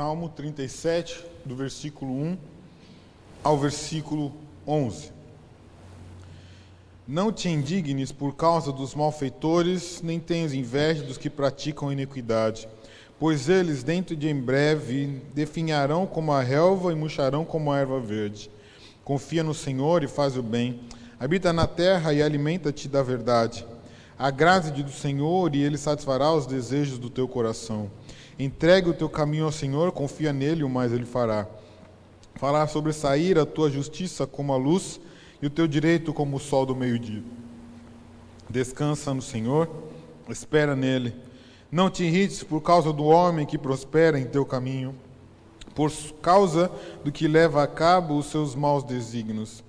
Salmo 37, do versículo 1 ao versículo 11. Não te indignes por causa dos malfeitores, nem tenhas inveja dos que praticam iniquidade, pois eles dentro de em breve definharão como a relva e murcharão como a erva verde. Confia no Senhor e faz o bem. Habita na terra e alimenta-te da verdade. Agrade-te do Senhor e Ele satisfará os desejos do teu coração. Entregue o teu caminho ao Senhor, confia nele, o mais Ele fará. Fará sobressair a tua justiça como a luz e o teu direito como o sol do meio-dia. Descansa no Senhor, espera nele. Não te irrites por causa do homem que prospera em teu caminho, por causa do que leva a cabo os seus maus desígnios.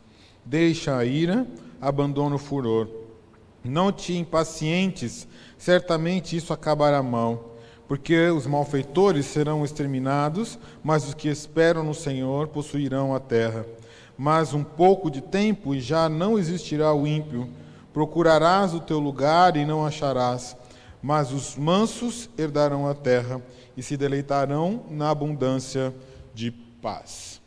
Deixa a ira, abandona o furor. Não te impacientes, certamente isso acabará mal, porque os malfeitores serão exterminados, mas os que esperam no Senhor possuirão a terra. Mas um pouco de tempo e já não existirá o ímpio. Procurarás o teu lugar e não acharás, mas os mansos herdarão a terra e se deleitarão na abundância de paz.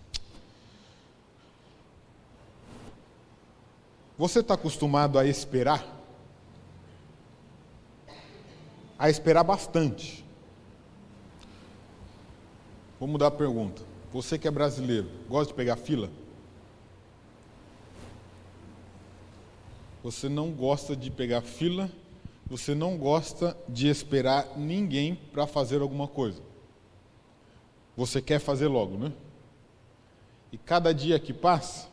Você está acostumado a esperar? A esperar bastante. Vou mudar a pergunta. Você que é brasileiro, gosta de pegar fila? Você não gosta de pegar fila, você não gosta de esperar ninguém para fazer alguma coisa. Você quer fazer logo, né? E cada dia que passa,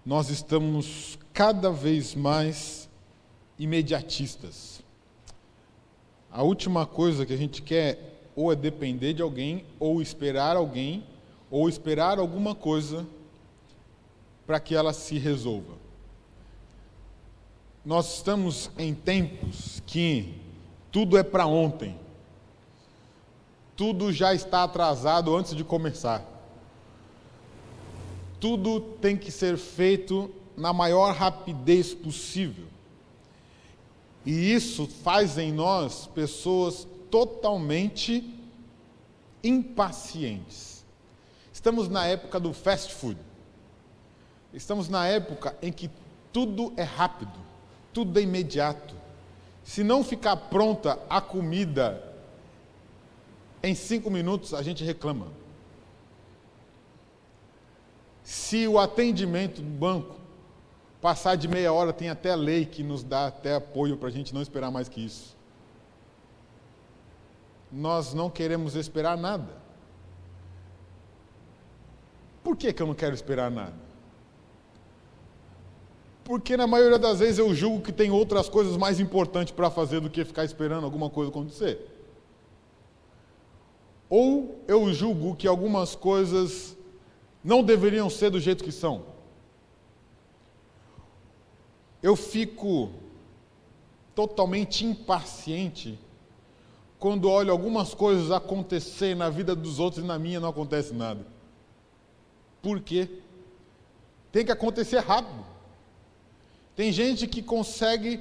nós estamos cada vez mais imediatistas. A última coisa que a gente quer ou é depender de alguém, ou esperar alguma coisa para que ela se resolva. Nós estamos em tempos que tudo é para ontem. Tudo já está atrasado antes de começar. Tudo tem que ser feito na maior rapidez possível. E isso faz em nós pessoas totalmente impacientes. Estamos na época do fast food. Estamos na época em que tudo é rápido, tudo é imediato. Se não ficar pronta a comida em 5 minutos, a gente reclama. Se o atendimento do banco passar de meia hora, tem até lei que nos dá até apoio para a gente não esperar mais que isso. Nós não queremos esperar nada. Por que eu não quero esperar nada? Porque na maioria das vezes eu julgo que tem outras coisas mais importantes para fazer do que ficar esperando alguma coisa acontecer. Ou eu julgo que algumas coisas não deveriam ser do jeito que são. Eu fico totalmente impaciente quando olho algumas coisas acontecer na vida dos outros e na minha não acontece nada. Por quê? Tem que acontecer rápido. Tem gente que consegue,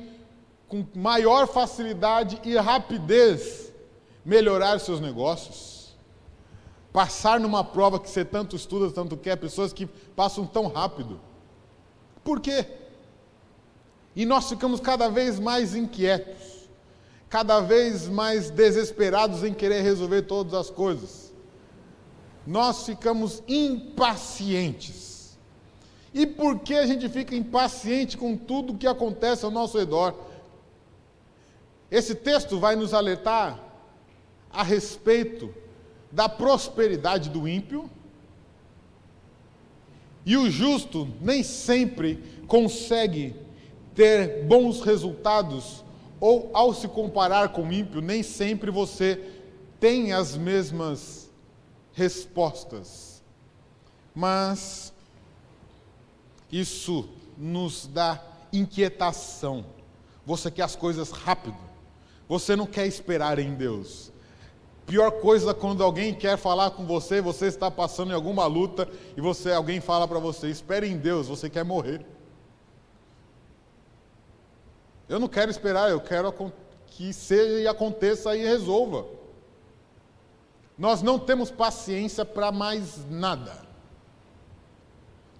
com maior facilidade e rapidez, melhorar seus negócios. Passar numa prova que você tanto estuda, tanto quer, pessoas que passam tão rápido. Por quê? E nós ficamos cada vez mais inquietos, cada vez mais desesperados em querer resolver todas as coisas. Nós ficamos impacientes. E por que a gente fica impaciente com tudo que acontece ao nosso redor? Esse texto vai nos alertar a respeito da prosperidade do ímpio, e o justo nem sempre consegue ter bons resultados, ou ao se comparar com o ímpio, nem sempre você tem as mesmas respostas. Mas isso nos dá inquietação. Você quer as coisas rápido. Você não quer esperar em Deus. Pior coisa quando alguém quer falar com você, você está passando em alguma luta e alguém fala para você, espere em Deus, você quer morrer. Eu não quero esperar, eu quero que seja e aconteça e resolva. Nós não temos paciência para mais nada.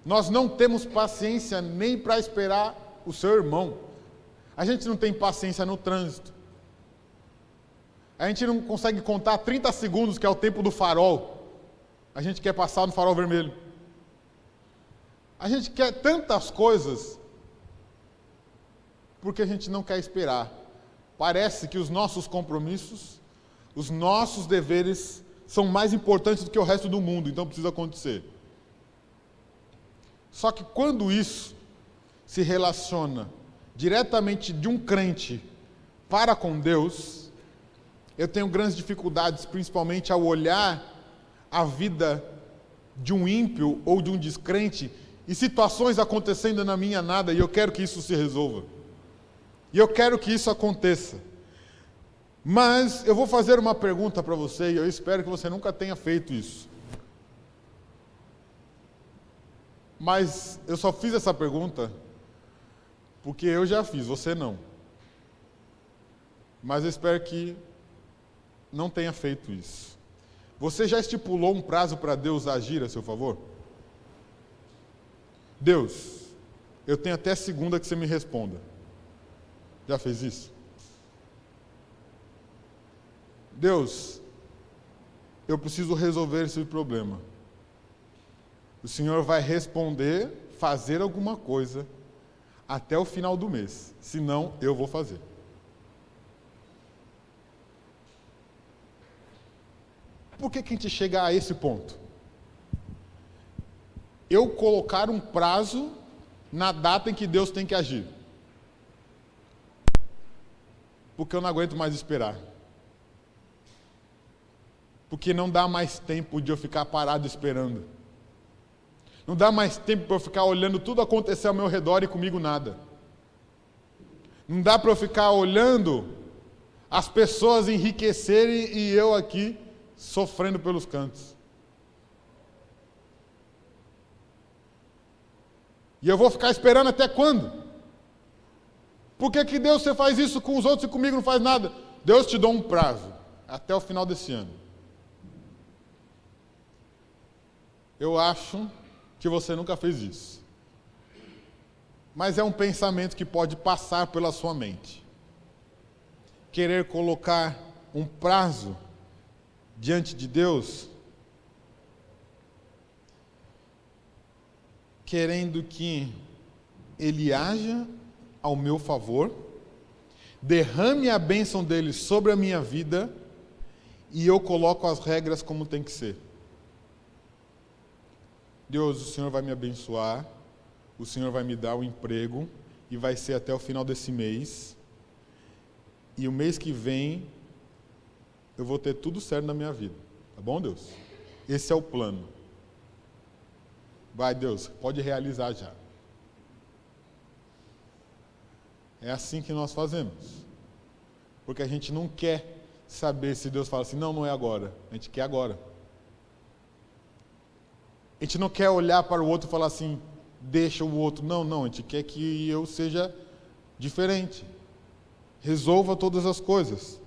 Nós não temos paciência nem para esperar o seu irmão. A gente não tem paciência no trânsito. A gente não consegue contar 30 segundos, que é o tempo do farol. A gente quer passar no farol vermelho. A gente quer tantas coisas porque a gente não quer esperar. Parece que os nossos compromissos, os nossos deveres são mais importantes do que o resto do mundo, então precisa acontecer. Só que quando isso se relaciona diretamente de um crente para com Deus, eu tenho grandes dificuldades, principalmente ao olhar a vida de um ímpio ou de um descrente e situações acontecendo na minha nada, e eu quero que isso se resolva. E eu quero que isso aconteça. Mas eu vou fazer uma pergunta para você, e eu espero que você nunca tenha feito isso. Mas eu só fiz essa pergunta porque eu já fiz, você não. Mas eu espero que não tenha feito isso. Você já estipulou um prazo para Deus agir a seu favor? Deus, eu tenho até segunda que você me responda. Já fez isso? Deus, eu preciso resolver esse problema. O Senhor vai responder, fazer alguma coisa até o final do mês. Senão, eu vou fazer. Por que a gente chega a esse ponto? Eu colocar um prazo na data em que Deus tem que agir. Porque eu não aguento mais esperar. Porque não dá mais tempo de eu ficar parado esperando. Não dá mais tempo para eu ficar olhando tudo acontecer ao meu redor e comigo nada. Não dá para eu ficar olhando as pessoas enriquecerem e eu aqui sofrendo pelos cantos. E eu vou ficar esperando até quando? Por que Deus, você faz isso com os outros e comigo não faz nada? Deus te dá um prazo, até o final desse ano. Eu acho que você nunca fez isso. Mas é um pensamento que pode passar pela sua mente. Querer colocar um prazo diante de Deus, querendo que Ele haja ao meu favor, derrame a bênção dele sobre a minha vida e eu coloco as regras como tem que ser. Deus, o Senhor vai me abençoar, o Senhor vai me dar um emprego e vai ser até o final desse mês. E o mês que vem eu vou ter tudo certo na minha vida. Tá bom, Deus? Esse é o plano. Vai, Deus, pode realizar já. É assim que nós fazemos. Porque a gente não quer saber se Deus fala assim, não, não é agora. A gente quer agora. A gente não quer olhar para o outro e falar assim, deixa o outro. Não, não, a gente quer que eu seja diferente. Resolva todas as coisas.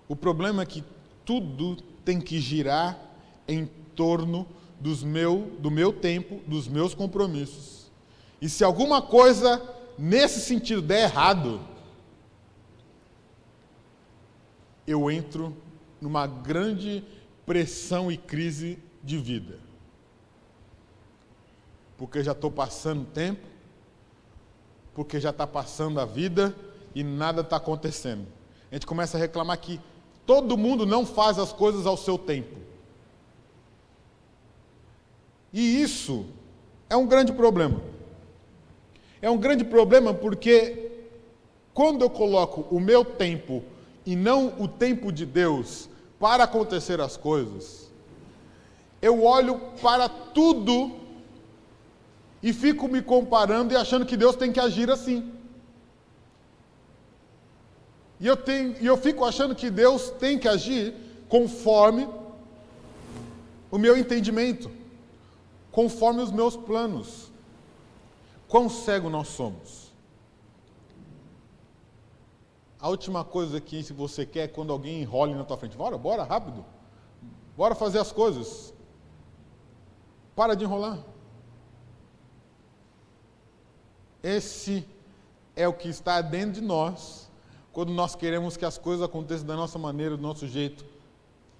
O problema é que tudo tem que girar em torno do meu tempo, dos meus compromissos. E se alguma coisa nesse sentido der errado, eu entro numa grande pressão e crise de vida. Porque já estou passando tempo, porque já está passando a vida e nada está acontecendo. A gente começa a reclamar que todo mundo não faz as coisas ao seu tempo. E isso é um grande problema. É um grande problema porque quando eu coloco o meu tempo e não o tempo de Deus para acontecer as coisas, eu olho para tudo e fico me comparando e achando que Deus tem que agir assim. E eu fico achando que Deus tem que agir conforme o meu entendimento, conforme os meus planos. Quão cego nós somos. A última coisa que se você quer é quando alguém enrole na tua frente. Bora, rápido. Bora fazer as coisas. Para de enrolar. Esse é o que está dentro de nós, quando nós queremos que as coisas aconteçam da nossa maneira, do nosso jeito.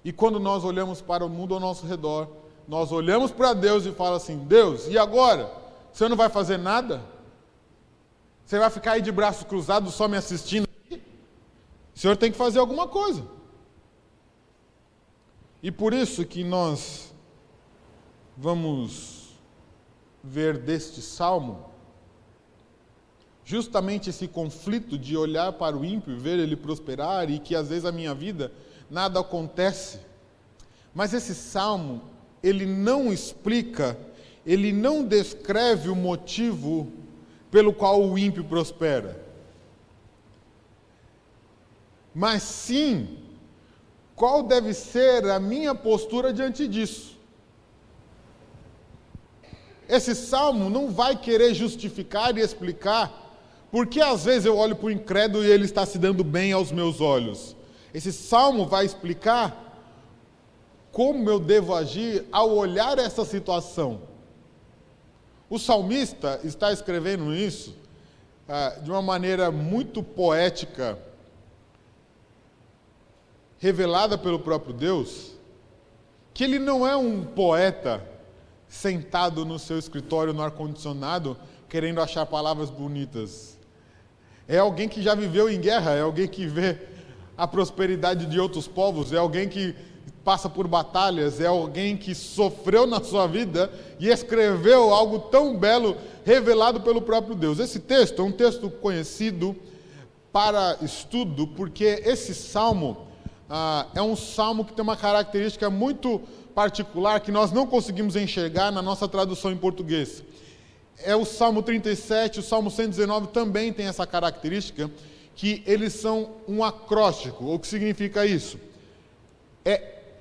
E quando nós olhamos para o mundo ao nosso redor, nós olhamos para Deus e falamos assim: Deus, e agora? Você não vai fazer nada? Você vai ficar aí de braços cruzados só me assistindo? O Senhor tem que fazer alguma coisa. E por isso que nós vamos ver deste salmo justamente esse conflito de olhar para o ímpio e ver ele prosperar e que às vezes a minha vida nada acontece. Mas esse salmo, ele não explica, ele não descreve o motivo pelo qual o ímpio prospera. Mas sim, qual deve ser a minha postura diante disso? Esse salmo não vai querer justificar e explicar porque às vezes eu olho para o incrédulo e ele está se dando bem aos meus olhos. Esse salmo vai explicar como eu devo agir ao olhar essa situação. O salmista está escrevendo isso de uma maneira muito poética, revelada pelo próprio Deus, que ele não é um poeta sentado no seu escritório no ar-condicionado, querendo achar palavras bonitas. É alguém que já viveu em guerra, é alguém que vê a prosperidade de outros povos, é alguém que passa por batalhas, é alguém que sofreu na sua vida e escreveu algo tão belo, revelado pelo próprio Deus. Esse texto é um texto conhecido para estudo, porque esse salmo é um salmo que tem uma característica muito particular que nós não conseguimos enxergar na nossa tradução em português. É o Salmo 37, o Salmo 119 também tem essa característica, que eles são um acróstico. O que significa isso?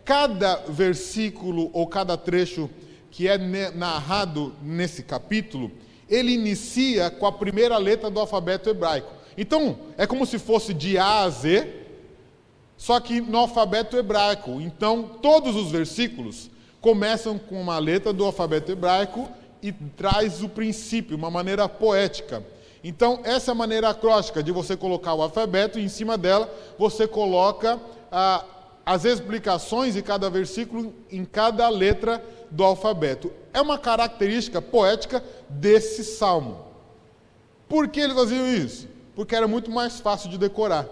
Cada versículo ou cada trecho que é narrado nesse capítulo, ele inicia com a primeira letra do alfabeto hebraico. Então, é como se fosse de A a Z, só que no alfabeto hebraico. Então, todos os versículos começam com uma letra do alfabeto hebraico e traz o princípio, uma maneira poética. Então, essa é a maneira acróstica de você colocar o alfabeto e em cima dela você coloca as explicações de cada versículo em cada letra do alfabeto. É uma característica poética desse salmo. Por que eles faziam isso? Porque era muito mais fácil de decorar.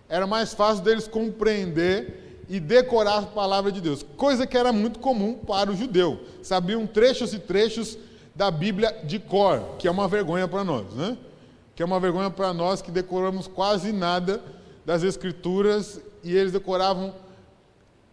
Era mais fácil deles compreender e decorar a palavra de Deus, coisa que era muito comum para o judeu. Sabiam trechos e trechos da Bíblia de cor, que é uma vergonha para nós, né? Que é uma vergonha para nós que decoramos quase nada das Escrituras e eles decoravam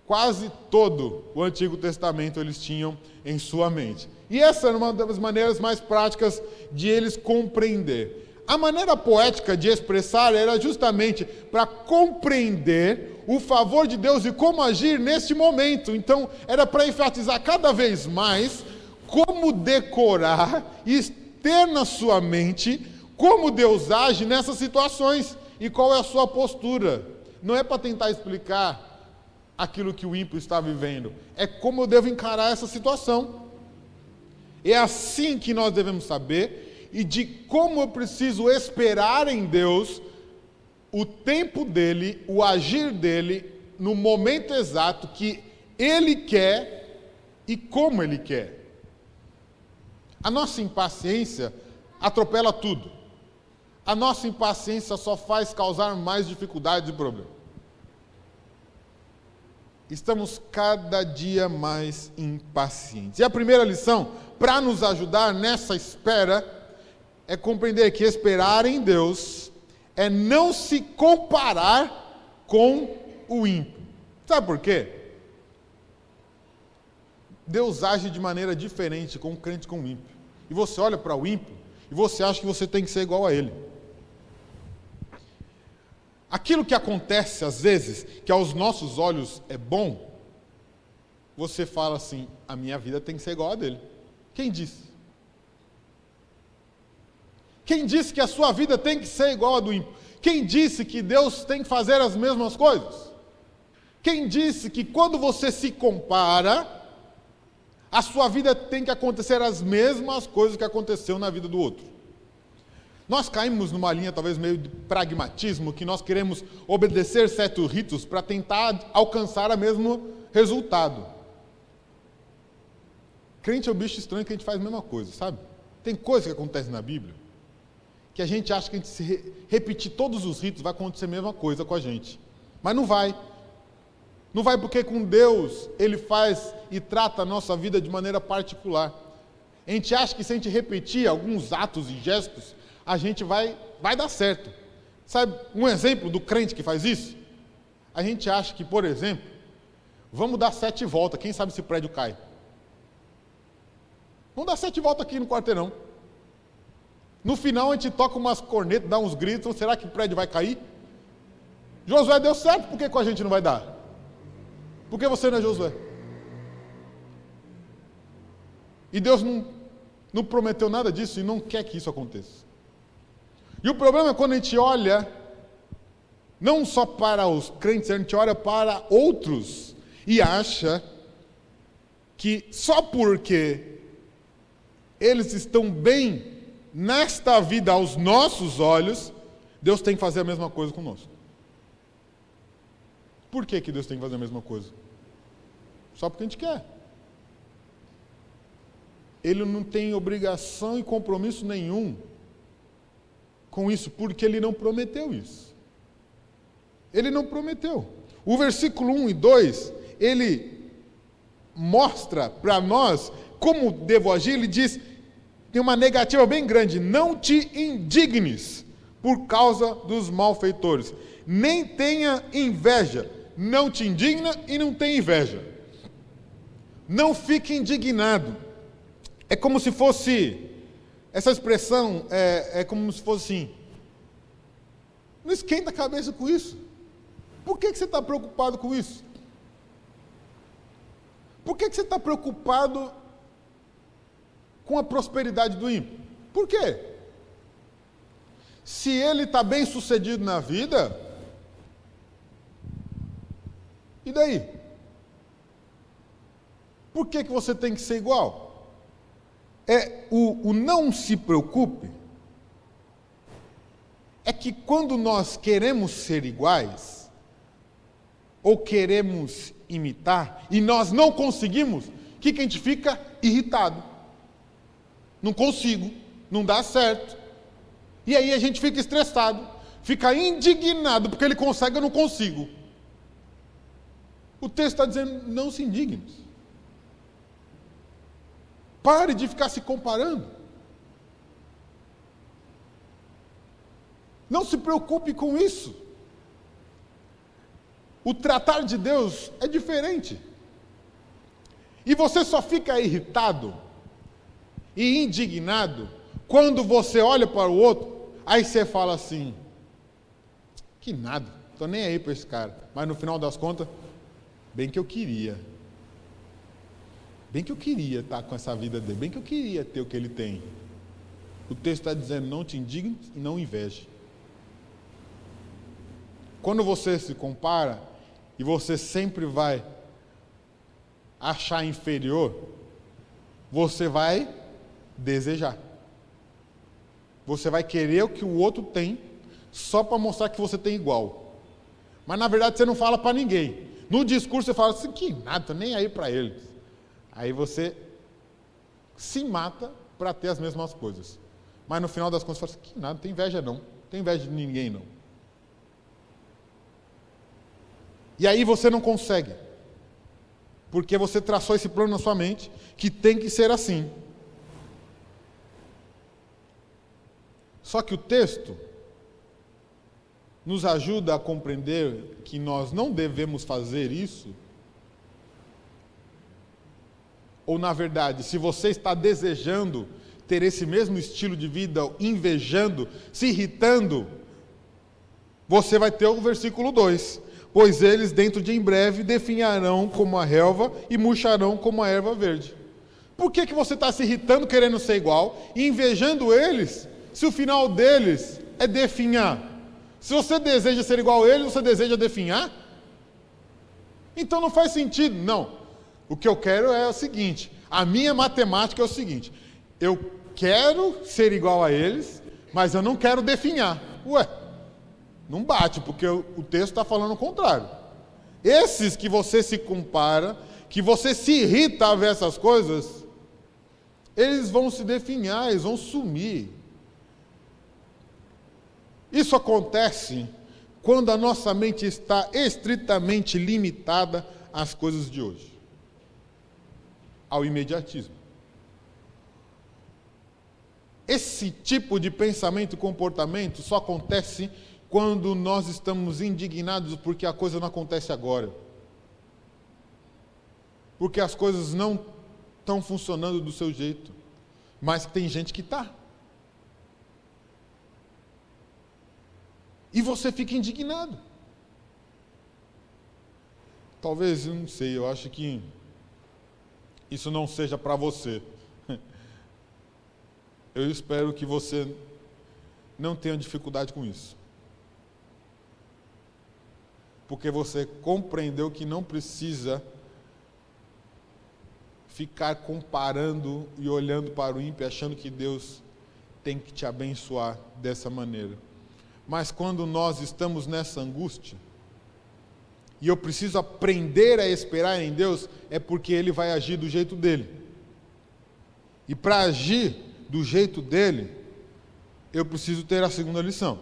quase todo o Antigo Testamento, eles tinham em sua mente. E essa era uma das maneiras mais práticas de eles compreender. A maneira poética de expressar era justamente para compreender o favor de Deus e como agir neste momento. Então, era para enfatizar cada vez mais como decorar e ter na sua mente como Deus age nessas situações e qual é a sua postura. Não é para tentar explicar aquilo que o ímpio está vivendo, é como eu devo encarar essa situação. É assim que nós devemos saber e de como eu preciso esperar em Deus o tempo dele, o agir dele, no momento exato que ele quer e como ele quer. A nossa impaciência atropela tudo. A nossa impaciência só faz causar mais dificuldades e problemas. Estamos cada dia mais impacientes. E a primeira lição, para nos ajudar nessa espera, é compreender que esperar em Deus é não se comparar com o ímpio. Sabe por quê? Deus age de maneira diferente com o crente e com o ímpio. E você olha para o ímpio e você acha que você tem que ser igual a ele. Aquilo que acontece às vezes, que aos nossos olhos é bom, você fala assim, a minha vida tem que ser igual a dele. Quem disse? Quem disse que a sua vida tem que ser igual a do ímpio? Quem disse que Deus tem que fazer as mesmas coisas? Quem disse que quando você se compara, a sua vida tem que acontecer as mesmas coisas que aconteceu na vida do outro? Nós caímos numa linha talvez meio de pragmatismo, que nós queremos obedecer certos ritos para tentar alcançar o mesmo resultado. Crente é um bicho estranho que a gente faz a mesma coisa, sabe? Tem coisa que acontece na Bíblia que a gente acha que a gente se repetir todos os ritos vai acontecer a mesma coisa com a gente. Mas não vai. Não vai porque com Deus Ele faz e trata a nossa vida de maneira particular. A gente acha que se a gente repetir alguns atos e gestos, a gente vai dar certo. Sabe um exemplo do crente que faz isso? A gente acha que, por exemplo, vamos dar 7 voltas, quem sabe se o prédio cai. Vamos dar 7 voltas aqui no quarteirão. No final a gente toca umas cornetas, dá uns gritos, será que o prédio vai cair? Josué deu certo, por que com a gente não vai dar? Por que você não é Josué? E Deus não prometeu nada disso e não quer que isso aconteça. E o problema é quando a gente olha, não só para os crentes, a gente olha para outros e acha que só porque eles estão bem nesta vida aos nossos olhos, Deus tem que fazer a mesma coisa conosco. Por que Deus tem que fazer a mesma coisa? Só porque a gente quer. Ele não tem obrigação e compromisso nenhum com isso, porque Ele não prometeu isso. Ele não prometeu. O versículo 1 e 2, ele mostra para nós como devo agir. Ele diz, tem uma negativa bem grande: não te indignes por causa dos malfeitores, nem tenha inveja. Não te indigna e não tenha inveja. Não fique indignado. É como se fosse, essa expressão é como se fosse assim, não esquenta a cabeça com isso. Por que você está preocupado com isso? Por que você está preocupado com a prosperidade do ímpio? Por quê? Se ele está bem sucedido na vida, e daí? Por que você tem que ser igual? O não se preocupe é que quando nós queremos ser iguais, ou queremos imitar, e nós não conseguimos, o que a gente fica? Irritado. Não consigo, não dá certo. E aí a gente fica estressado, fica indignado, porque ele consegue, eu não consigo. O texto está dizendo, não se indigne. Pare de ficar se comparando. Não se preocupe com isso. O tratar de Deus é diferente. E você só fica irritado e indignado quando você olha para o outro, aí você fala assim, que nada, estou nem aí para esse cara. Mas no final das contas, bem que eu queria estar com essa vida dele, bem que eu queria ter o que ele tem. O texto está dizendo, não te indigne e não inveje. Quando você se compara, e você sempre vai achar inferior, você vai desejar. Você vai querer o que o outro tem, só para mostrar que você tem igual. Mas na verdade você não fala para ninguém. No discurso você fala assim, que nada, tô nem aí para eles. Aí você se mata para ter as mesmas coisas. Mas no final das contas você fala assim, que nada, não tem inveja não. Não tem inveja de ninguém não. E aí você não consegue. Porque você traçou esse plano na sua mente, que tem que ser assim. Só que o texto nos ajuda a compreender que nós não devemos fazer isso. Ou, na verdade, se você está desejando ter esse mesmo estilo de vida, invejando, se irritando, você vai ter o versículo 2. Pois eles, dentro de em breve, definharão como a relva e murcharão como a erva verde. Por que você está se irritando, querendo ser igual, e invejando eles, se o final deles é definhar? Se você deseja ser igual a ele, você deseja definhar? Então não faz sentido. Não. O que eu quero é o seguinte, a minha matemática é o seguinte, eu quero ser igual a eles, mas eu não quero definhar. Ué, não bate, porque o texto está falando o contrário. Esses que você se compara, que você se irrita a ver essas coisas, eles vão se definhar, eles vão sumir. Isso acontece quando a nossa mente está estritamente limitada às coisas de hoje, ao imediatismo. Esse tipo de pensamento e comportamento só acontece quando nós estamos indignados porque a coisa não acontece agora. Porque as coisas não estão funcionando do seu jeito. Mas tem gente que está. E você fica indignado. Talvez, eu não sei, eu acho que isso não seja para você. Eu espero que você não tenha dificuldade com isso. Porque você compreendeu que não precisa ficar comparando e olhando para o ímpio, achando que Deus tem que te abençoar dessa maneira. Mas quando nós estamos nessa angústia, e eu preciso aprender a esperar em Deus, é porque Ele vai agir do jeito dele. E para agir do jeito dele, eu preciso ter a segunda lição.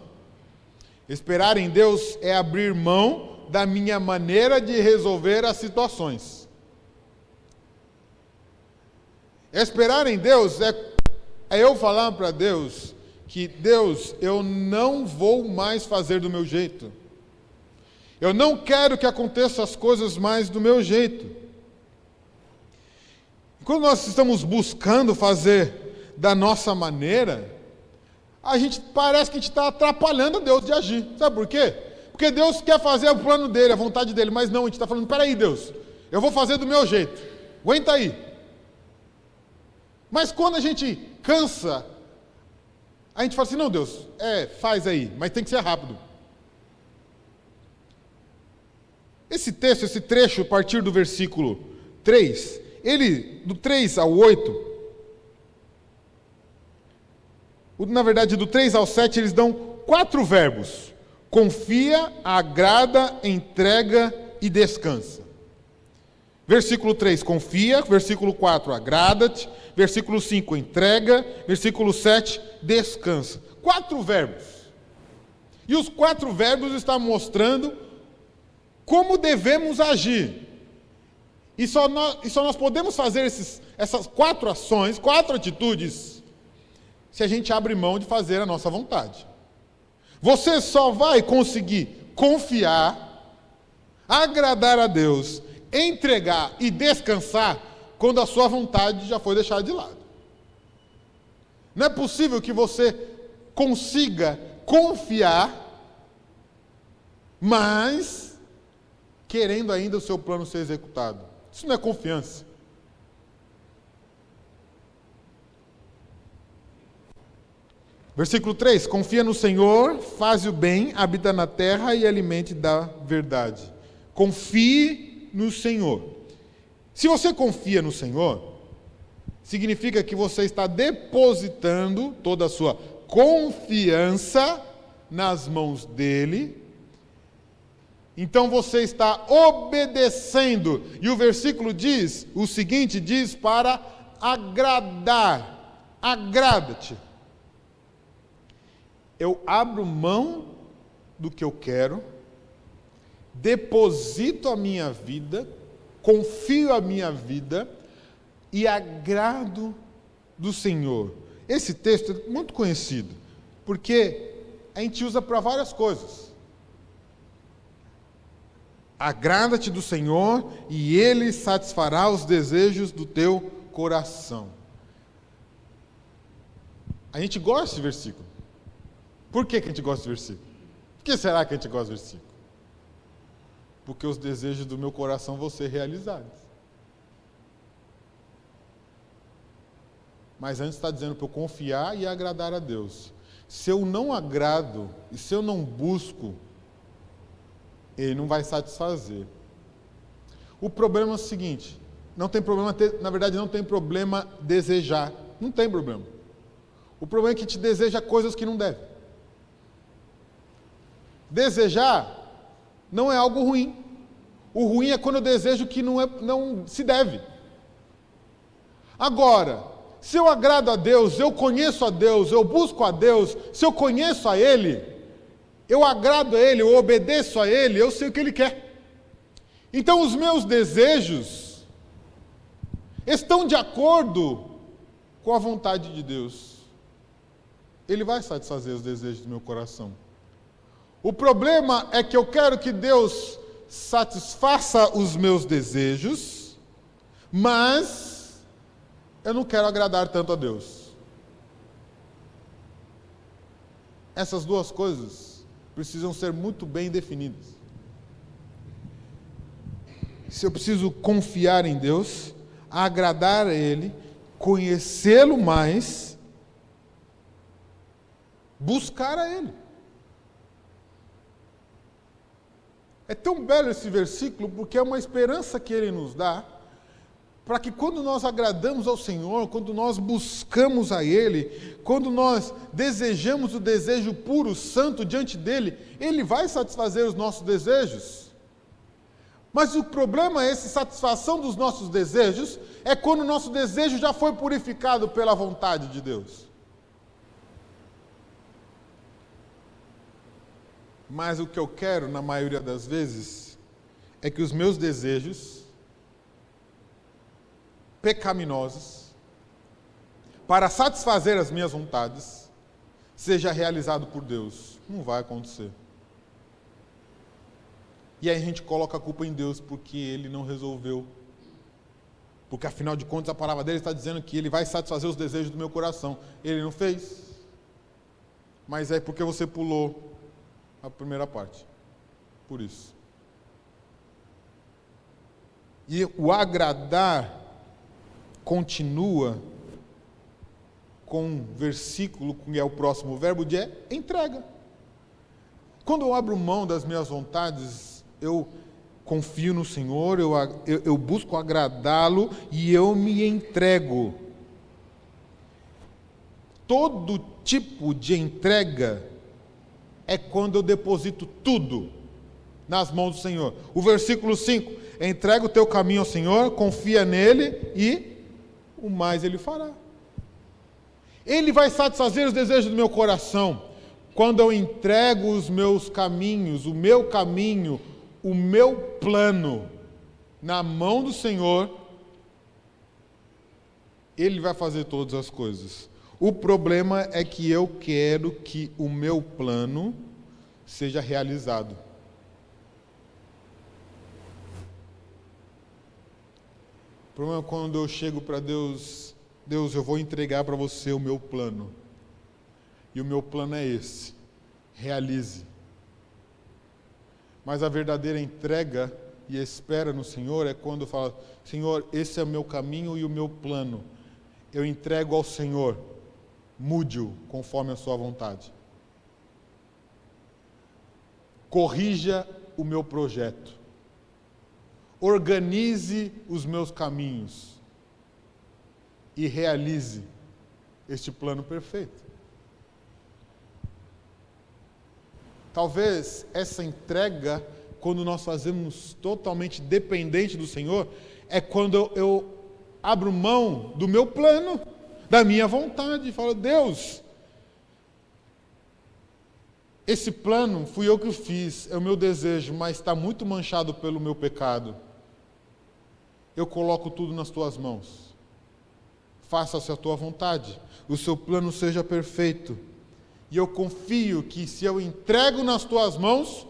Esperar em Deus é abrir mão da minha maneira de resolver as situações. Esperar em Deus é eu falar para Deus que, Deus, eu não vou mais fazer do meu jeito. Eu não quero que aconteçam as coisas mais do meu jeito. Quando nós estamos buscando fazer da nossa maneira, parece que a gente está atrapalhando Deus de agir. Sabe por quê? Porque Deus quer fazer o plano dele, a vontade dele, mas não, a gente está falando, peraí Deus, eu vou fazer do meu jeito, aguenta aí. Mas quando a gente cansa, a gente fala assim, não Deus, faz aí, mas tem que ser rápido. Esse texto, esse trecho, a partir do versículo 3, do 3 ao 8, na verdade, do 3 ao 7, eles dão 4 verbos. Confia, agrada, entrega e descansa. Versículo 3, confia. Versículo 4, agrada-te. Versículo 5, entrega. Versículo 7, descansa. 4 verbos. E os 4 verbos estão mostrando como devemos agir. E só nós podemos fazer essas 4 ações, 4 atitudes, se a gente abre mão de fazer a nossa vontade. Você só vai conseguir confiar, agradar a Deus, entregar e descansar quando a sua vontade já foi deixada de lado. Não é possível que você consiga confiar, mas querendo ainda o seu plano ser executado. Isso não é confiança. Versículo 3, confia no Senhor, faz o bem, habita na terra e alimente da verdade. Confie no Senhor. Se você confia no Senhor, significa que você está depositando toda a sua confiança nas mãos dele. Então você está obedecendo. E o versículo diz, o seguinte, diz para agradar. Agrada-te. Eu abro mão do que eu quero, deposito a minha vida, confio a minha vida e agrado do Senhor. Esse texto é muito conhecido, porque a gente usa para várias coisas. Agrada-te do Senhor e Ele satisfará os desejos do teu coração. A gente gosta desse versículo. Por que a gente gosta desse versículo? Por que será que a gente gosta desse versículo? Porque os desejos do meu coração vão ser realizados. Mas antes está dizendo para eu confiar e agradar a Deus. Se eu não agrado e se eu não busco, ele não vai satisfazer. O problema é o seguinte, não tem problema na verdade não tem problema desejar, não tem problema. O problema é que te deseja coisas que não deve. Desejar não é algo ruim. O ruim é quando eu desejo que não se deve. Agora, se eu agrado a Deus, eu conheço a Deus, eu busco a Deus, se eu conheço a Ele, eu agrado a Ele, eu obedeço a Ele, eu sei o que Ele quer. Então os meus desejos estão de acordo com a vontade de Deus. Ele vai satisfazer os desejos do meu coração. O problema é que eu quero que Deus satisfaça os meus desejos, mas eu não quero agradar tanto a Deus. Essas duas coisas precisam ser muito bem definidas. Se eu preciso confiar em Deus, agradar a Ele, conhecê-lo mais, buscar a Ele. É tão belo esse versículo porque é uma esperança que Ele nos dá para que quando nós agradamos ao Senhor, quando nós buscamos a Ele, quando nós desejamos o desejo puro, santo diante dEle, Ele vai satisfazer os nossos desejos. Mas o problema é essa satisfação dos nossos desejos, é quando o nosso desejo já foi purificado pela vontade de Deus. Mas o que eu quero, na maioria das vezes, é que os meus desejos pecaminosos, para satisfazer as minhas vontades, seja realizado por Deus. Não vai acontecer. E aí a gente coloca a culpa em Deus porque Ele não resolveu. Porque afinal de contas a palavra dele está dizendo que Ele vai satisfazer os desejos do meu coração. Ele não fez. Mas é porque você pulou a primeira parte. Por isso. E o agradar continua com um versículo, que é o próximo verbo, de entrega. Quando eu abro mão das minhas vontades, eu confio no Senhor, eu busco agradá-lo e eu me entrego. Todo tipo de entrega é quando eu deposito tudo nas mãos do Senhor. O versículo 5, entrega o teu caminho ao Senhor, confia nele e o mais Ele fará. Ele vai satisfazer os desejos do meu coração. Quando eu entrego os meus caminhos, o meu caminho, o meu plano na mão do Senhor, Ele vai fazer todas as coisas. O problema é que eu quero que o meu plano seja realizado. O problema é quando eu chego para Deus, Deus, eu vou entregar para você o meu plano. E o meu plano é esse. Realize. Mas a verdadeira entrega e espera no Senhor é quando eu falo, Senhor, esse é o meu caminho e o meu plano. Eu entrego ao Senhor. Mude-o conforme a sua vontade. Corrija o meu projeto. Organize os meus caminhos. E realize este plano perfeito. Talvez essa entrega, quando nós fazemos totalmente dependente do Senhor, é quando eu abro mão do meu plano, da minha vontade, e falo, Deus, esse plano fui eu que o fiz, é o meu desejo, mas está muito manchado pelo meu pecado. Eu coloco tudo nas tuas mãos. Faça-se a tua vontade, o seu plano seja perfeito. E eu confio que se eu entrego nas tuas mãos,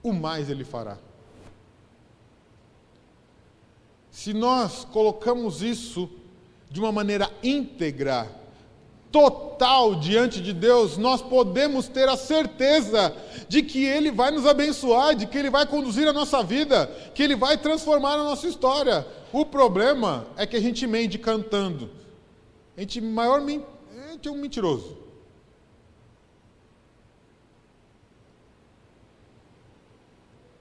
o mais Ele fará. Se nós colocamos isso de uma maneira íntegra, total diante de Deus, nós podemos ter a certeza de que Ele vai nos abençoar, de que Ele vai conduzir a nossa vida, que Ele vai transformar a nossa história. O problema é que a gente mente cantando. A gente é um mentiroso.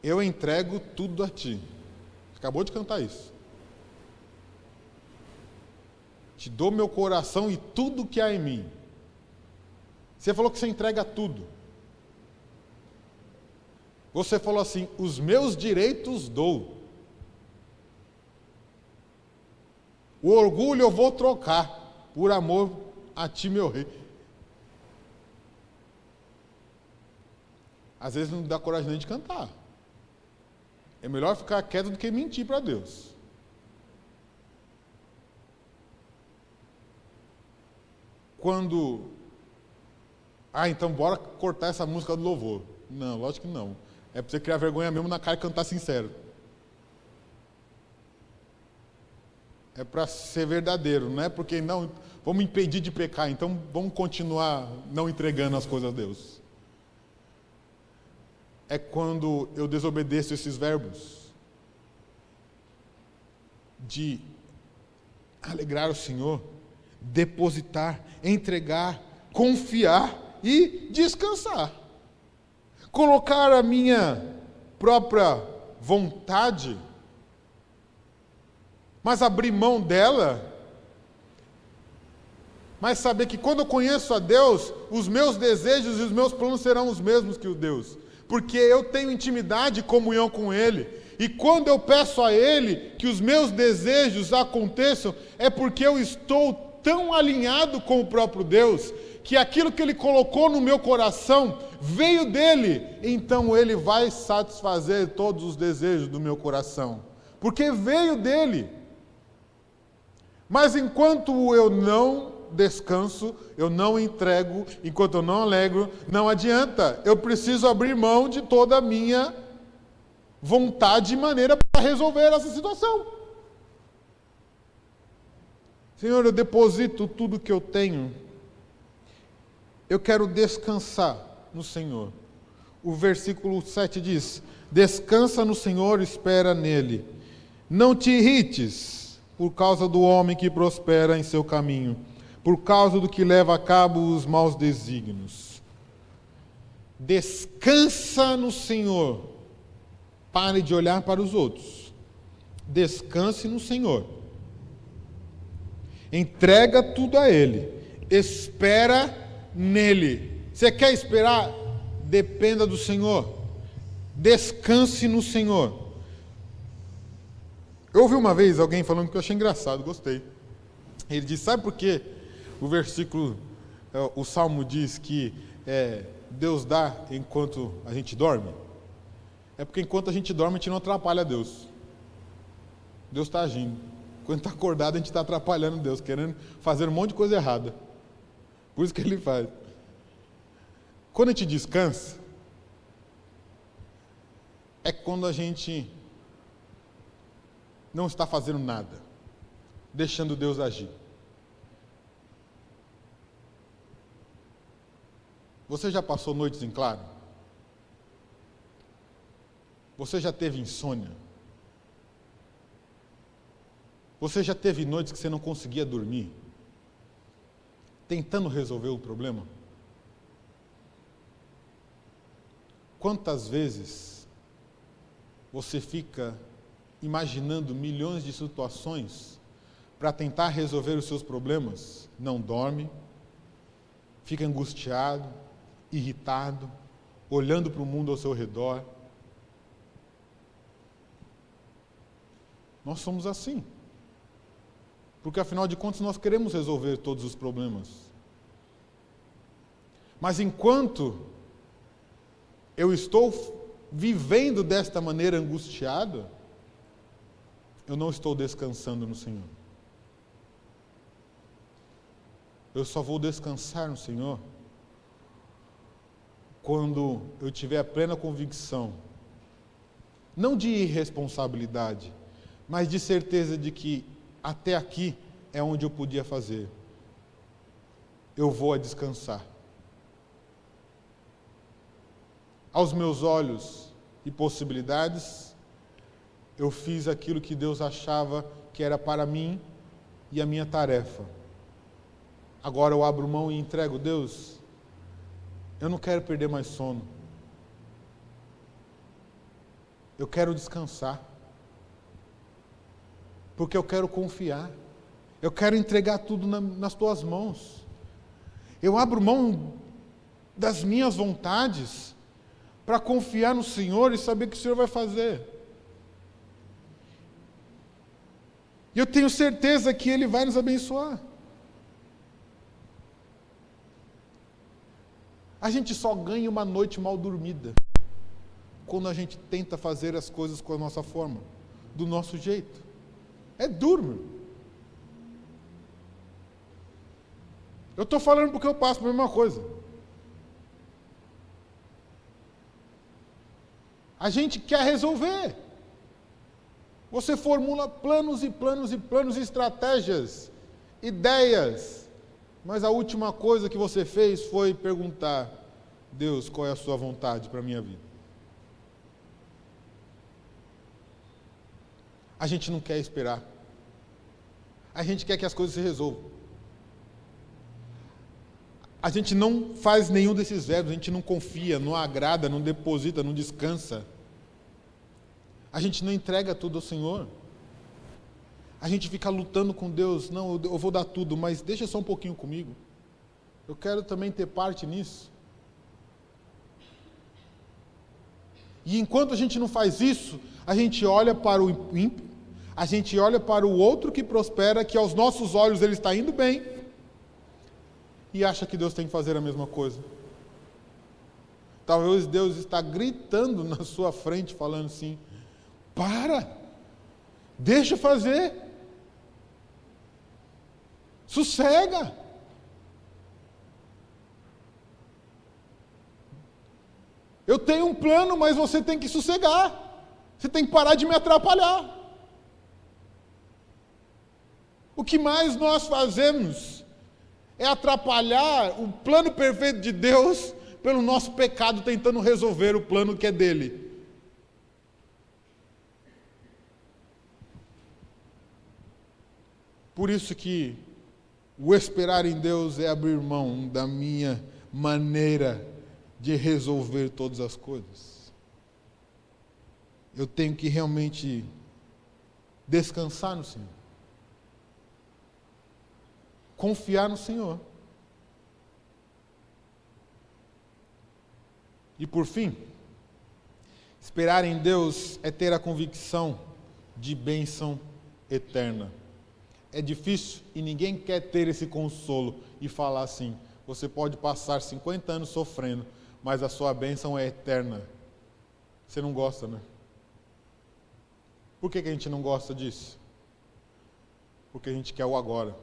eu entrego tudo a ti. Acabou de cantar isso. Te dou meu coração e tudo que há em mim. Você falou que você entrega tudo. Você falou assim, os meus direitos dou. O orgulho eu vou trocar por amor a ti, meu rei. Às vezes não dá coragem nem de cantar. É melhor ficar quieto do que mentir para Deus. Quando... então bora cortar essa música do louvor. Não, lógico que não. É para você criar vergonha mesmo na cara e cantar sincero. É para ser verdadeiro, não é porque não vamos impedir de pecar, então vamos continuar não entregando as coisas a Deus. É quando eu desobedeço esses verbos de alegrar o Senhor, depositar, entregar, confiar e descansar. Colocar a minha própria vontade, mas abrir mão dela, mas saber que quando eu conheço a Deus, os meus desejos e os meus planos serão os mesmos que o Deus, porque eu tenho intimidade e comunhão com Ele, e quando eu peço a Ele que os meus desejos aconteçam, é porque eu estou tão alinhado com o próprio Deus, que aquilo que Ele colocou no meu coração veio dEle, então Ele vai satisfazer todos os desejos do meu coração, porque veio dEle. Mas enquanto eu não descanso, eu não entrego, enquanto eu não alegro, não adianta. Eu preciso abrir mão de toda a minha vontade e maneira para resolver essa situação. Senhor, eu deposito tudo que eu tenho. Eu quero descansar no Senhor. O versículo 7 diz: descansa no Senhor, espera nele. Não te irrites por causa do homem que prospera em seu caminho, por causa do que leva a cabo os maus desígnios. Descansa no Senhor. Pare de olhar para os outros. Descanse no Senhor. Entrega tudo a Ele. Espera nele. Você quer esperar? Dependa do Senhor. Descanse no Senhor. Eu ouvi uma vez alguém falando que eu achei engraçado, gostei. Ele disse, sabe por que o versículo, o Salmo diz que Deus dá enquanto a gente dorme? É porque enquanto a gente dorme, a gente não atrapalha Deus. Deus está agindo. Quando está acordado, a gente está atrapalhando Deus, querendo fazer um monte de coisa errada. Por isso que Ele faz. Quando a gente descansa, é quando a gente não está fazendo nada, deixando Deus agir. Você já passou noites em claro? Você já teve insônia? Você já teve noites que você não conseguia dormir, tentando resolver o problema? Quantas vezes você fica imaginando milhões de situações para tentar resolver os seus problemas, não dorme, fica angustiado, irritado, olhando para o mundo ao seu redor? Nós somos assim. Porque, afinal de contas, nós queremos resolver todos os problemas. Mas enquanto eu estou vivendo desta maneira angustiado, eu não estou descansando no Senhor. Eu só vou descansar no Senhor quando eu tiver a plena convicção, não de irresponsabilidade, mas de certeza de que até aqui é onde eu podia fazer. Eu vou a descansar. Aos meus olhos e possibilidades, eu fiz aquilo que Deus achava que era para mim e a minha tarefa. Agora eu abro mão e entrego. Deus, eu não quero perder mais sono. Eu quero descansar. Porque eu quero confiar. Eu quero entregar tudo nas tuas mãos. Eu abro mão das minhas vontades para confiar no Senhor e saber que o Senhor vai fazer. E eu tenho certeza que Ele vai nos abençoar. A gente só ganha uma noite mal dormida quando a gente tenta fazer as coisas com a nossa forma, do nosso jeito. É duro, meu. Eu estou falando porque eu passo pela mesma coisa. A gente quer resolver. Você formula planos e planos e planos, estratégias, ideias. Mas a última coisa que você fez foi perguntar: Deus, qual é a sua vontade para a minha vida? A gente não quer esperar. A gente quer que as coisas se resolvam. A gente não faz nenhum desses verbos, a gente não confia, não agrada, não deposita, não descansa. A gente não entrega tudo ao Senhor. A gente fica lutando com Deus. Não, eu vou dar tudo, mas deixa só um pouquinho comigo. Eu quero também ter parte nisso. E enquanto a gente não faz isso, a gente olha para o ímpio, a gente olha para o outro que prospera, que aos nossos olhos ele está indo bem, e acha que Deus tem que fazer a mesma coisa. Talvez Deus está gritando na sua frente, falando assim: para, deixa eu fazer, sossega. Eu tenho um plano, mas você tem que sossegar, você tem que parar de me atrapalhar. O que mais nós fazemos é atrapalhar o plano perfeito de Deus pelo nosso pecado, tentando resolver o plano que é dele. Por isso que o esperar em Deus é abrir mão da minha maneira de resolver todas as coisas. Eu tenho que realmente descansar no Senhor. Confiar no Senhor. E por fim, esperar em Deus é ter a convicção de bênção eterna. É difícil e ninguém quer ter esse consolo e falar assim: você pode passar 50 anos sofrendo, mas a sua bênção é eterna. Você não gosta, né? Por que a gente não gosta disso? Porque a gente quer o agora.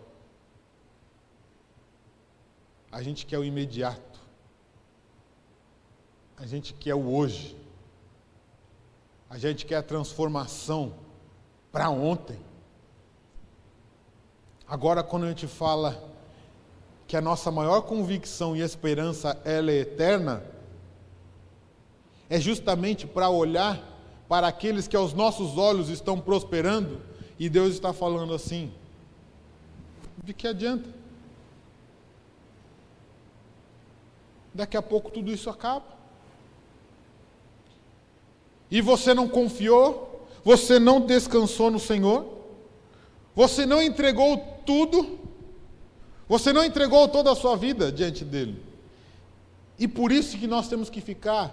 A gente quer o imediato. A gente quer o hoje. A gente quer a transformação para ontem. Agora, quando a gente fala que a nossa maior convicção e esperança ela é eterna, é justamente para olhar para aqueles que aos nossos olhos estão prosperando e Deus está falando assim: de que adianta? Daqui a pouco tudo isso acaba. E você não confiou, você não descansou no Senhor, você não entregou tudo, você não entregou toda a sua vida diante dele. E por isso que nós temos que ficar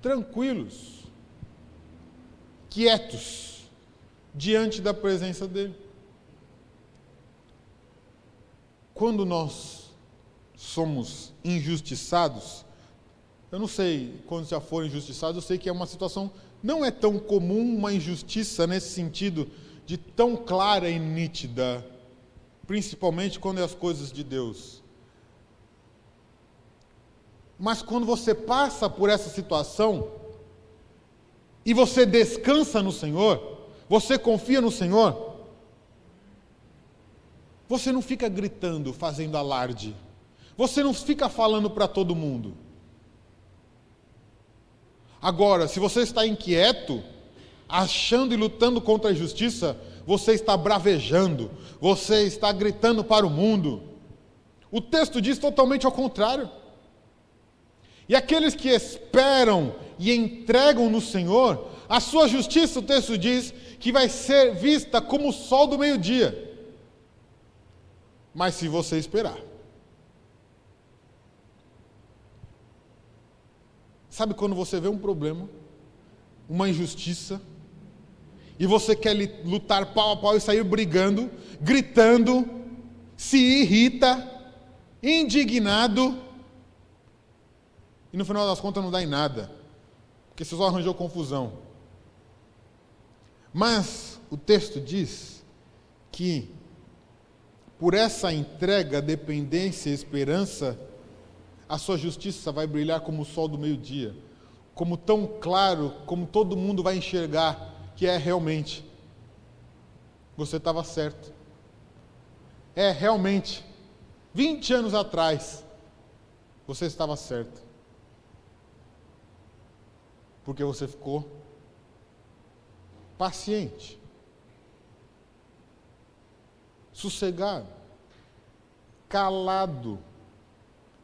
tranquilos, quietos, diante da presença dele. Quando nós somos injustiçados, eu não sei quando já foram injustiçados, eu sei que é uma situação, não é tão comum uma injustiça nesse sentido de tão clara e nítida, principalmente quando é as coisas de Deus. Mas quando você passa por essa situação e você descansa no Senhor, você confia no Senhor, você não fica gritando, fazendo alarde. Você não fica falando para todo mundo. Agora, se você está inquieto, achando e lutando contra a injustiça, você está bravejando, você está gritando para o mundo. O texto diz totalmente ao contrário. E aqueles que esperam e entregam no Senhor, A sua justiça, o texto diz, que vai ser vista como o sol do meio-dia. Mas se você esperar. Sabe quando você vê um problema, uma injustiça, e você quer lutar pau a pau e sair brigando, gritando, se irrita, indignado, e no final das contas não dá em nada, porque você só arranjou confusão. Mas o texto diz que por essa entrega, dependência e esperança, a sua justiça vai brilhar como o sol do meio-dia, como tão claro, como todo mundo vai enxergar que é realmente. Você estava certo. Realmente, 20 anos atrás, você estava certo. Porque você ficou paciente, sossegado, calado,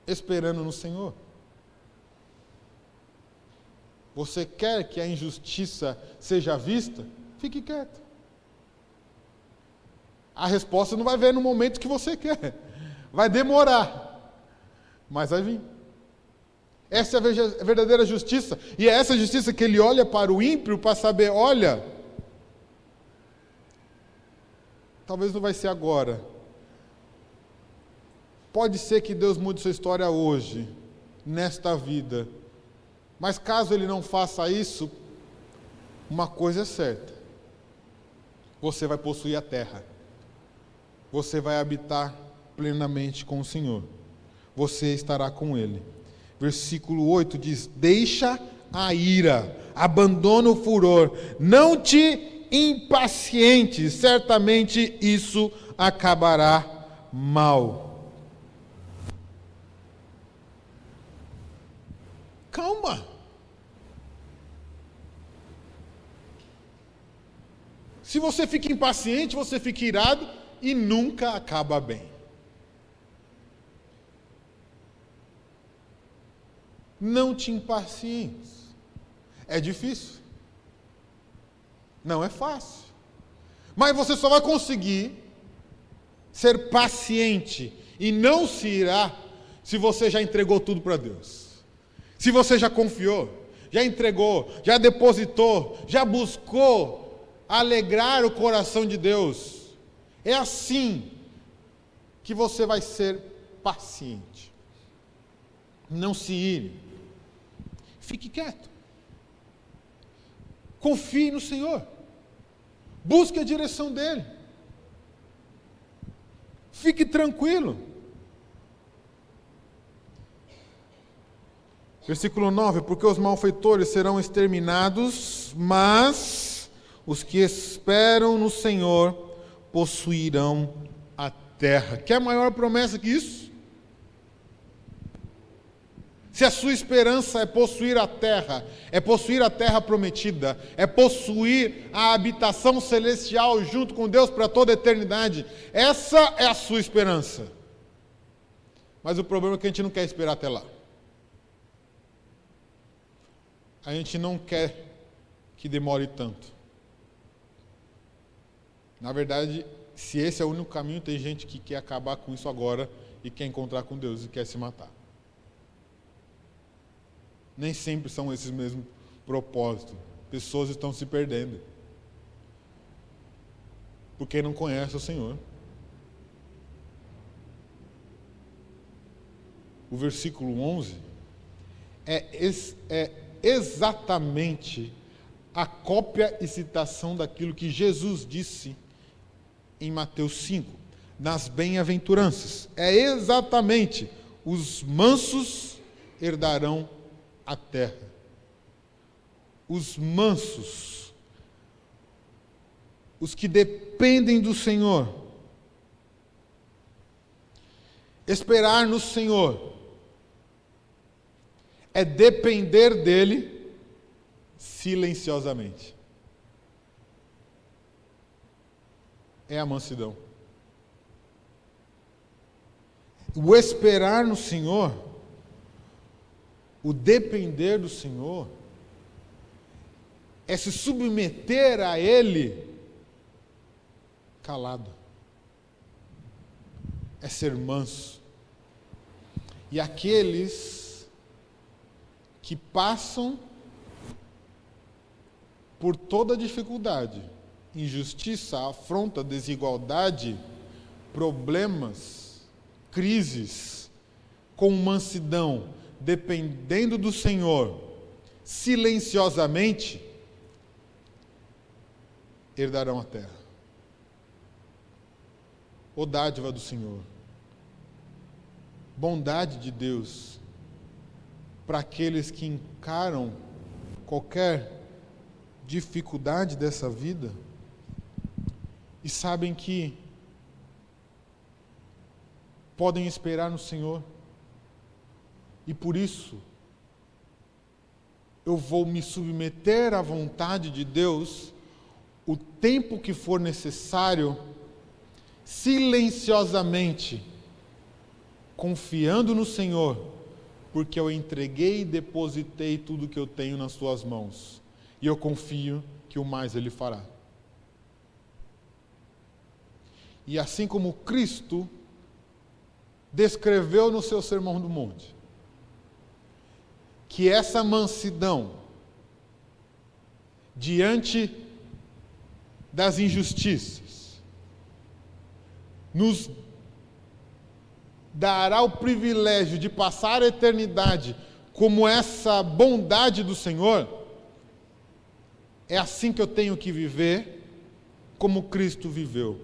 esperando no Senhor. Você quer que a injustiça seja vista? Fique quieto. A resposta não vai vir no momento que você quer. Vai demorar, mas vai vir. Essa é a verdadeira justiça. E é essa justiça que ele olha para o ímpio para saber, olha, talvez não vai ser agora. Pode ser que Deus mude sua história hoje, nesta vida. Mas caso ele não faça isso, uma coisa é certa. Você vai possuir a terra. Você vai habitar plenamente com o Senhor. Você estará com Ele. Versículo 8 diz, deixa a ira, abandona o furor, não te impacientes, certamente isso acabará mal. Calma. Se você fica impaciente, você fica irado e nunca acaba bem. Não te impacientes. É difícil. Não é fácil. Mas você só vai conseguir ser paciente e não se irá se você já entregou tudo para Deus. Se você já confiou, já entregou, já depositou, já buscou alegrar o coração de Deus. É assim que você vai ser paciente. Não se ire. Fique quieto. Confie no Senhor. Busque a direção dEle. Fique tranquilo. Versículo 9, porque os malfeitores serão exterminados, mas os que esperam no Senhor possuirão a terra. Quer maior promessa que isso? Se a sua esperança é possuir a terra prometida, é possuir a habitação celestial junto com Deus para toda a eternidade, essa é a sua esperança. Mas o problema é que a gente não quer esperar até lá. A gente não quer que demore tanto. Na verdade, se esse é o único caminho, tem gente que quer acabar com isso agora e quer encontrar com Deus e quer se matar. Nem sempre são esses mesmos propósitos. Pessoas estão se perdendo. Porque não conhecem o Senhor. O versículo 11 é exatamente a cópia e citação daquilo que Jesus disse em Mateus 5, nas bem-aventuranças. É exatamente, os mansos herdarão a terra. Os mansos, os que dependem do Senhor. Esperar no Senhor é depender dEle silenciosamente. É a mansidão. O esperar no Senhor, o depender do Senhor, é se submeter a Ele calado, é ser manso. E aqueles que passam por toda dificuldade, injustiça, afronta, desigualdade, problemas, crises, com mansidão, dependendo do Senhor, silenciosamente, herdarão a terra. Ó dádiva do Senhor, bondade de Deus para aqueles que encaram qualquer dificuldade dessa vida e sabem que podem esperar no Senhor. E por isso eu vou me submeter à vontade de Deus o tempo que for necessário, silenciosamente, confiando no Senhor, porque eu entreguei e depositei tudo que eu tenho nas suas mãos. E eu confio que o mais Ele fará. E assim como Cristo descreveu no seu Sermão do Monte, que essa mansidão diante das injustiças nos dará o privilégio de passar a eternidade como essa bondade do Senhor, é assim que eu tenho que viver, como Cristo viveu.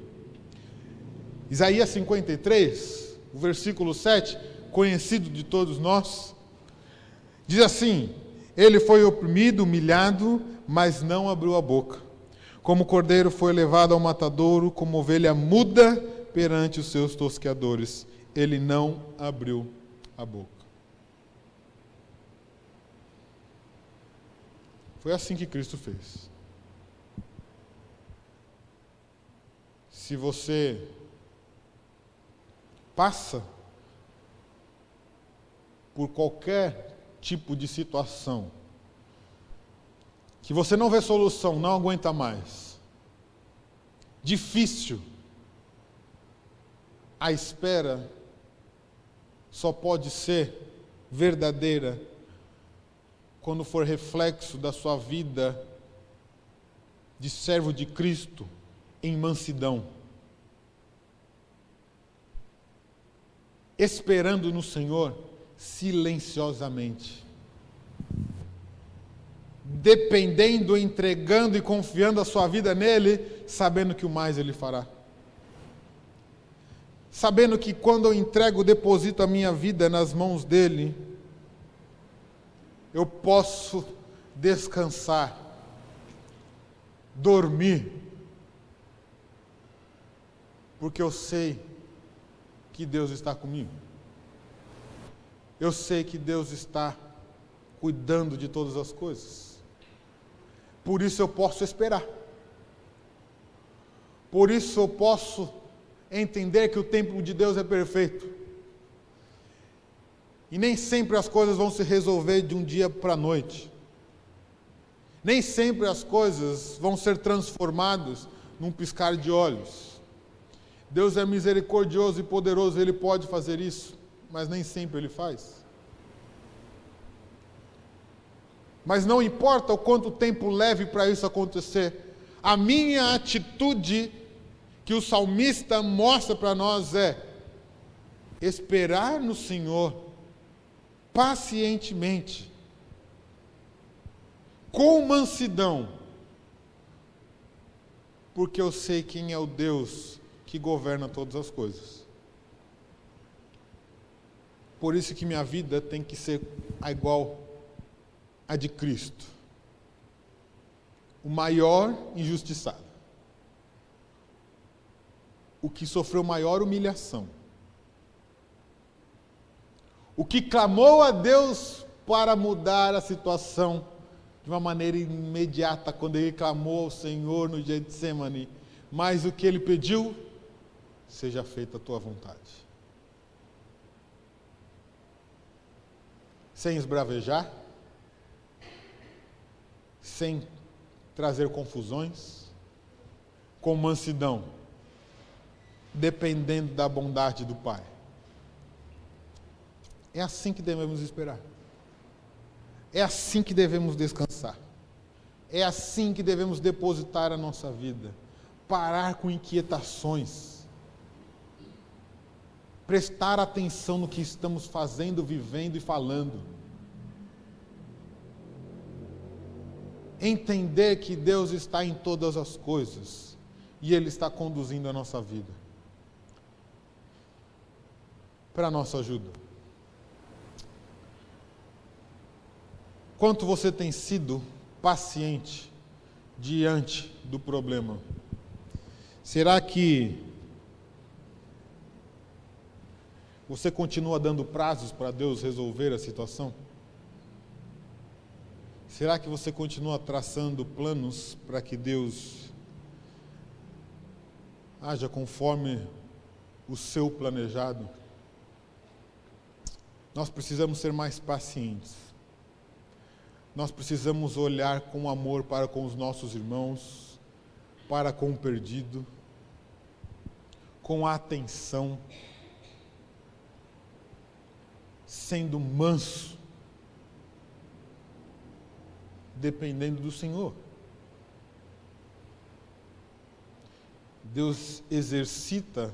Isaías 53, o versículo 7, conhecido de todos nós, diz assim: Ele foi oprimido, humilhado, mas não abriu a boca. Como cordeiro foi levado ao matadouro, como ovelha muda perante os seus tosqueadores, ele não abriu a boca. Foi assim que Cristo fez. Se você passa por qualquer tipo de situação que você não vê solução, não aguenta mais, difícil, a espera só pode ser verdadeira quando for reflexo da sua vida de servo de Cristo em mansidão, esperando no Senhor silenciosamente, dependendo, entregando e confiando a sua vida nele, sabendo que o mais Ele fará. Sabendo que quando eu entrego, deposito a minha vida nas mãos dele, eu posso descansar, dormir, porque eu sei que Deus está comigo. Eu sei que Deus está cuidando de todas as coisas. Por isso eu posso esperar. Por isso eu posso entender que o tempo de Deus é perfeito. E nem sempre as coisas vão se resolver de um dia para a noite. Nem sempre as coisas vão ser transformadas num piscar de olhos. Deus é misericordioso e poderoso, Ele pode fazer isso, mas nem sempre Ele faz. Mas não importa o quanto tempo leve para isso acontecer, a minha atitude que o salmista mostra para nós é esperar no Senhor pacientemente, com mansidão, porque eu sei quem é o Deus que governa todas as coisas. Por isso que minha vida tem que ser igual à de Cristo, o maior injustiçado, o que sofreu maior humilhação, o que clamou a Deus para mudar a situação de uma maneira imediata, quando ele clamou ao Senhor no Getsemane, mas o que ele pediu, seja feita a tua vontade. Sem esbravejar, sem trazer confusões, com mansidão, dependendo da bondade do Pai. É assim que devemos esperar. É assim que devemos descansar. É assim que devemos depositar a nossa vida. Parar com inquietações. Prestar atenção no que estamos fazendo, vivendo e falando. Entender que Deus está em todas as coisas e Ele está conduzindo a nossa vida. Para a nossa ajuda. Quanto você tem sido paciente diante do problema? Será que você continua dando prazos para Deus resolver a situação? Será que você continua traçando planos para que Deus haja conforme o seu planejado? Nós precisamos ser mais pacientes. Nós precisamos olhar com amor para com os nossos irmãos, para com o perdido, com atenção, sendo manso, dependendo do Senhor. Deus exercita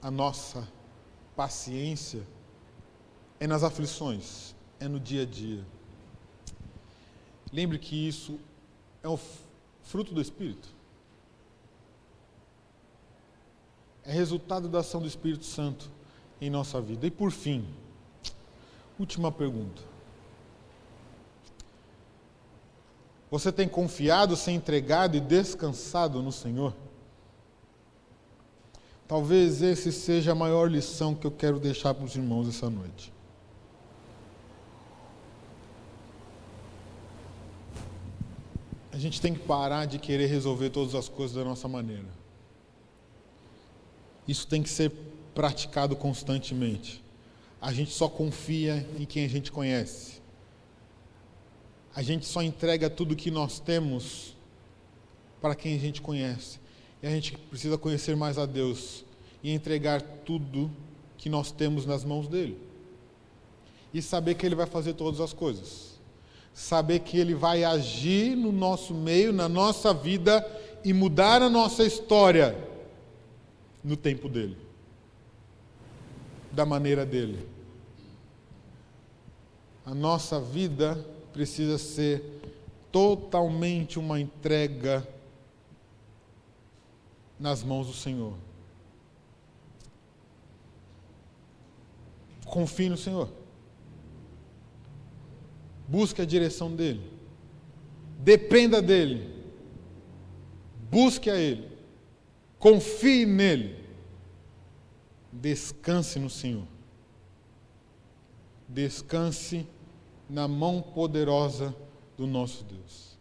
a nossa paciência é nas aflições, é no dia a dia. Lembre que isso é o fruto do Espírito. É resultado da ação do Espírito Santo em nossa vida. E por fim, última pergunta. Você tem confiado, se entregado e descansado no Senhor? Talvez esse seja a maior lição que eu quero deixar para os irmãos essa noite. A gente tem que parar de querer resolver todas as coisas da nossa maneira. Isso tem que ser praticado constantemente. A gente só confia em quem a gente conhece. A gente só entrega tudo que nós temos para quem a gente conhece. E a gente precisa conhecer mais a Deus e entregar tudo que nós temos nas mãos dele. E saber que ele vai fazer todas as coisas. Saber que ele vai agir no nosso meio, na nossa vida e mudar a nossa história no tempo dele. Da maneira dele. A nossa vida precisa ser totalmente uma entrega nas mãos do Senhor. Confie no Senhor. Busque a direção dele. Dependa dele. Busque a ele. Confie nele. Descanse no Senhor. Descanse na mão poderosa do nosso Deus.